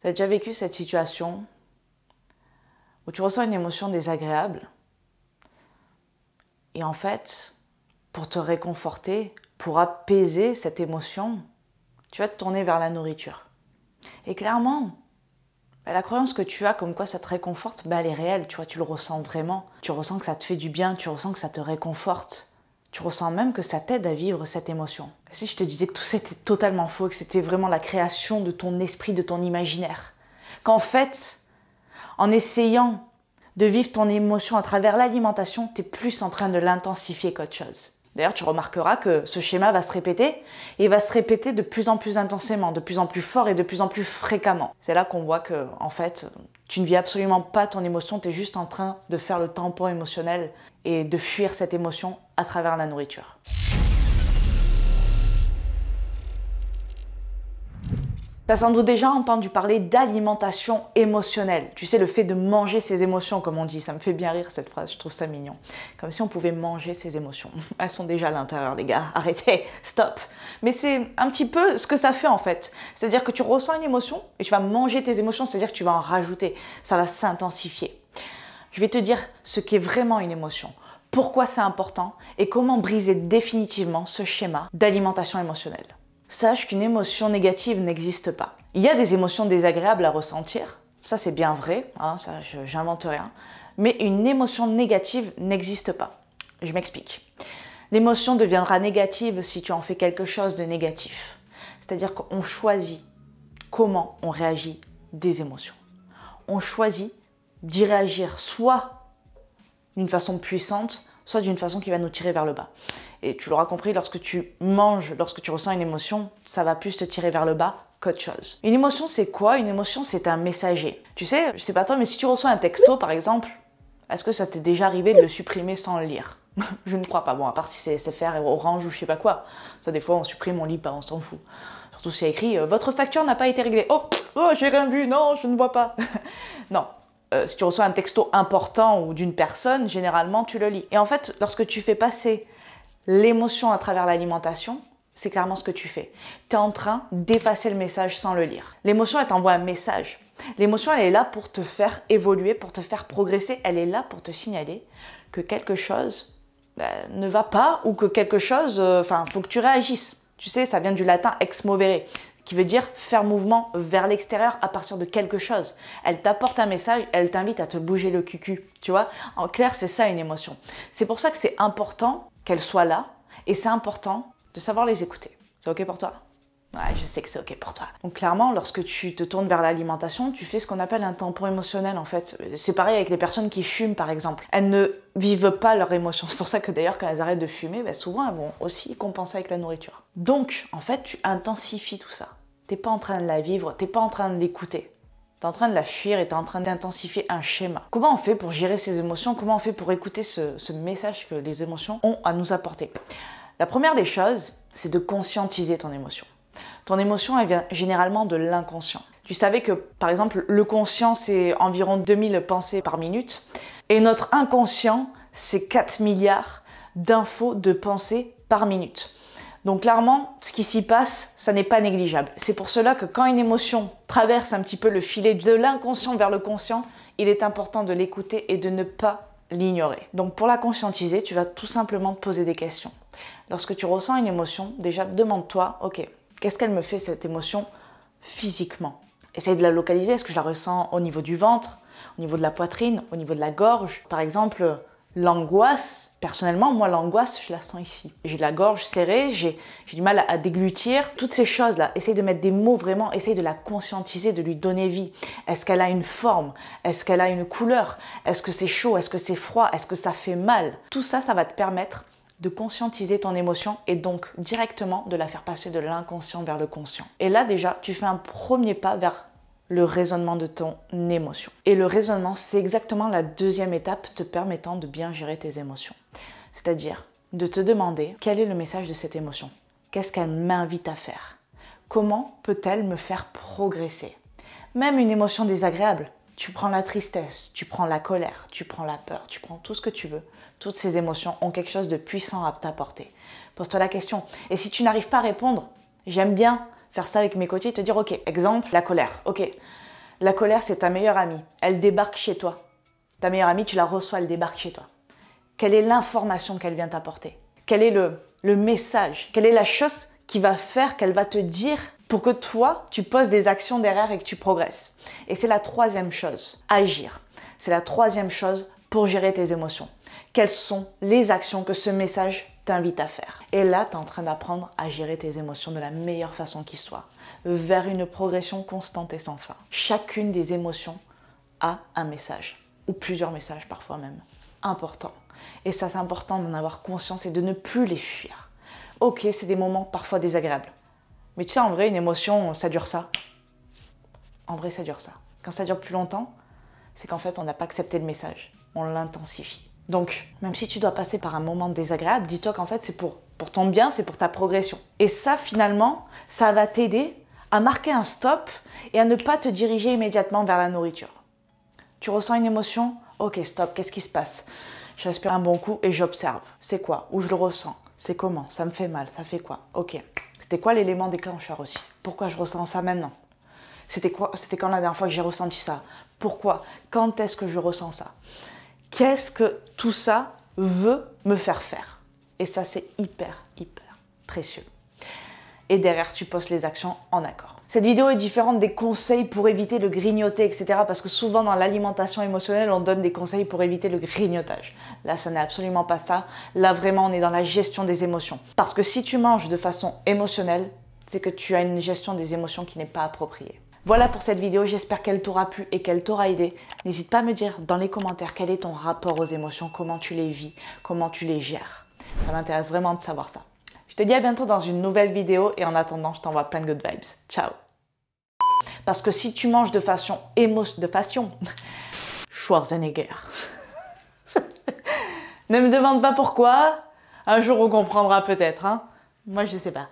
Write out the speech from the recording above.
T'as déjà vécu cette situation où tu ressens une émotion désagréable et en fait, pour te réconforter, pour apaiser cette émotion, tu vas te tourner vers la nourriture. Et clairement, la croyance que tu as comme quoi ça te réconforte, elle est réelle, tu vois, tu le ressens vraiment. Tu ressens que ça te fait du bien, tu ressens que ça te réconforte. Tu ressens même que ça t'aide à vivre cette émotion. Si je te disais que tout ça était totalement faux, que c'était vraiment la création de ton esprit, de ton imaginaire, qu'en fait, en essayant de vivre ton émotion à travers l'alimentation, tu es plus en train de l'intensifier qu'autre chose. D'ailleurs, tu remarqueras que ce schéma va se répéter et va se répéter de plus en plus intensément, de plus en plus fort et de plus en plus fréquemment. C'est là qu'on voit que, en fait, tu ne vis absolument pas ton émotion, tu es juste en train de faire le tampon émotionnel et de fuir cette émotion à travers la nourriture. Tu as sans doute déjà entendu parler d'alimentation émotionnelle. Tu sais, le fait de manger ses émotions, comme on dit. Ça me fait bien rire cette phrase, je trouve ça mignon. Comme si on pouvait manger ses émotions. Elles sont déjà à l'intérieur, les gars. Arrêtez, stop. Mais c'est un petit peu ce que ça fait en fait. C'est-à-dire que tu ressens une émotion et tu vas manger tes émotions, c'est-à-dire que tu vas en rajouter. Ça va s'intensifier. Je vais te dire ce qu'est vraiment une émotion, pourquoi c'est important et comment briser définitivement ce schéma d'alimentation émotionnelle. Sache qu'une émotion négative n'existe pas. Il y a des émotions désagréables à ressentir, ça c'est bien vrai, hein, ça j'invente rien, mais une émotion négative n'existe pas. Je m'explique. L'émotion deviendra négative si tu en fais quelque chose de négatif. C'est-à-dire qu'on choisit comment on réagit des émotions. On choisit d'y réagir soit d'une façon puissante, soit d'une façon qui va nous tirer vers le bas. Et tu l'auras compris, lorsque tu manges, lorsque tu ressens une émotion, ça va plus te tirer vers le bas qu'autre chose. Une émotion, c'est quoi? Une émotion, c'est un messager. Tu sais, je sais pas toi, mais si tu reçois un texto, par exemple, est-ce que ça t'est déjà arrivé de le supprimer sans le lire? Je ne crois pas. Bon, à part si c'est SFR, Orange ou je sais pas quoi. Ça, des fois, on supprime, on lit pas, on s'en fout. Surtout si il y a écrit « Votre facture n'a pas été réglée. » Oh, j'ai rien vu, non, je ne vois pas. Non. Si tu reçois un texto important ou d'une personne, généralement, tu le lis. Et en fait, lorsque tu fais passer l'émotion à travers l'alimentation, c'est clairement ce que tu fais. Tu es en train d'effacer le message sans le lire. L'émotion, elle t'envoie un message. L'émotion, elle est là pour te faire évoluer, pour te faire progresser. Elle est là pour te signaler que quelque chose ne va pas ou que quelque chose, faut que tu réagisses. Tu sais, ça vient du latin ex movere, qui veut dire faire mouvement vers l'extérieur à partir de quelque chose. Elle t'apporte un message, elle t'invite à te bouger le cucu, tu vois. En clair, c'est ça une émotion. C'est pour ça que c'est important qu'elle soit là et c'est important de savoir les écouter. C'est ok pour toi? Ouais, je sais que c'est ok pour toi. Donc clairement, lorsque tu te tournes vers l'alimentation, tu fais ce qu'on appelle un tampon émotionnel en fait. C'est pareil avec les personnes qui fument par exemple. Elles ne vivent pas leurs émotions. C'est pour ça que d'ailleurs quand elles arrêtent de fumer, souvent elles vont aussi compenser avec la nourriture. Donc en fait, tu intensifies tout ça. T'es pas en train de la vivre, t'es pas en train de l'écouter. T'es en train de la fuir et t'es en train d'intensifier un schéma. Comment on fait pour gérer ces émotions? Comment on fait pour écouter ce message que les émotions ont à nous apporter? La première des choses, c'est de conscientiser ton émotion. Ton émotion, elle vient généralement de l'inconscient. Tu savais que, par exemple, le conscient, c'est environ 2000 pensées par minute. Et notre inconscient, c'est 4 milliards d'infos de pensées par minute. Donc clairement, ce qui s'y passe, ça n'est pas négligeable. C'est pour cela que quand une émotion traverse un petit peu le filet de l'inconscient vers le conscient, il est important de l'écouter et de ne pas l'ignorer. Donc pour la conscientiser, tu vas tout simplement te poser des questions. Lorsque tu ressens une émotion, déjà demande-toi, ok, qu'est-ce qu'elle me fait cette émotion physiquement? Essaye de la localiser, est-ce que je la ressens au niveau du ventre, au niveau de la poitrine, au niveau de la gorge? Par exemple, l'angoisse, personnellement, moi l'angoisse, je la sens ici. J'ai la gorge serrée, j'ai du mal à déglutir. Toutes ces choses-là, essaye de mettre des mots vraiment, essaye de la conscientiser, de lui donner vie. Est-ce qu'elle a une forme? Est-ce qu'elle a une couleur? Est-ce que c'est chaud? Est-ce que c'est froid? Est-ce que ça fait mal? Tout ça, ça va te permettre de conscientiser ton émotion et donc directement de la faire passer de l'inconscient vers le conscient. Et là déjà, tu fais un premier pas vers le raisonnement de ton émotion. Et le raisonnement, c'est exactement la deuxième étape te permettant de bien gérer tes émotions. C'est-à-dire de te demander quel est le message de cette émotion. Qu'est-ce qu'elle m'invite à faire? Comment peut-elle me faire progresser? Même une émotion désagréable, tu prends la tristesse, tu prends la colère, tu prends la peur, tu prends tout ce que tu veux. Toutes ces émotions ont quelque chose de puissant à t'apporter. Pose-toi la question. Et si tu n'arrives pas à répondre, j'aime bien faire ça avec mes coachés, te dire, ok, exemple, la colère. Ok, La colère, c'est ta meilleure amie. Elle débarque chez toi. Ta meilleure amie, tu la reçois, elle débarque chez toi. Quelle est l'information qu'elle vient t'apporter? Quel est le message? Quelle est la chose qui va faire, qu'elle va te dire pour que toi, tu poses des actions derrière et que tu progresses? Et c'est la troisième chose, agir. C'est la troisième chose pour gérer tes émotions. Quelles sont les actions que ce message t'invite à faire? Et là, tu es en train d'apprendre à gérer tes émotions de la meilleure façon qui soit, vers une progression constante et sans fin. Chacune des émotions a un message, ou plusieurs messages parfois même, importants. Et ça, c'est important d'en avoir conscience et de ne plus les fuir. Ok, c'est des moments parfois désagréables. Mais tu sais, en vrai, une émotion, ça dure ça. En vrai, ça dure ça. Quand ça dure plus longtemps, c'est qu'en fait, on n'a pas accepté le message. On l'intensifie. Donc, même si tu dois passer par un moment désagréable, dis-toi qu'en fait, c'est pour ton bien, c'est pour ta progression. Et ça, finalement, ça va t'aider à marquer un stop et à ne pas te diriger immédiatement vers la nourriture. Tu ressens une émotion? Ok, stop, qu'est-ce qui se passe? Je respire un bon coup et j'observe. C'est quoi? Où je le ressens? C'est comment? Ça me fait mal? Ça fait quoi? Ok. C'était quoi l'élément déclencheur aussi? Pourquoi je ressens ça maintenant? C'était quand la dernière fois que j'ai ressenti ça? Pourquoi? Quand est-ce que je ressens ça? Qu'est-ce que tout ça veut me faire faire? Et ça, c'est hyper, hyper précieux. Et derrière, tu postes les actions en accord. Cette vidéo est différente des conseils pour éviter le grignoter, etc. Parce que souvent, dans l'alimentation émotionnelle, on donne des conseils pour éviter le grignotage. Là, ça n'est absolument pas ça. Là, vraiment, on est dans la gestion des émotions. Parce que si tu manges de façon émotionnelle, c'est que tu as une gestion des émotions qui n'est pas appropriée. Voilà pour cette vidéo, j'espère qu'elle t'aura plu et qu'elle t'aura aidé. N'hésite pas à me dire dans les commentaires quel est ton rapport aux émotions, comment tu les vis, comment tu les gères. Ça m'intéresse vraiment de savoir ça. Je te dis à bientôt dans une nouvelle vidéo et en attendant, je t'envoie plein de good vibes. Ciao. Parce que si tu manges de façon Schwarzenegger. Ne me demande pas pourquoi, un jour on comprendra peut-être. Hein. Moi je sais pas.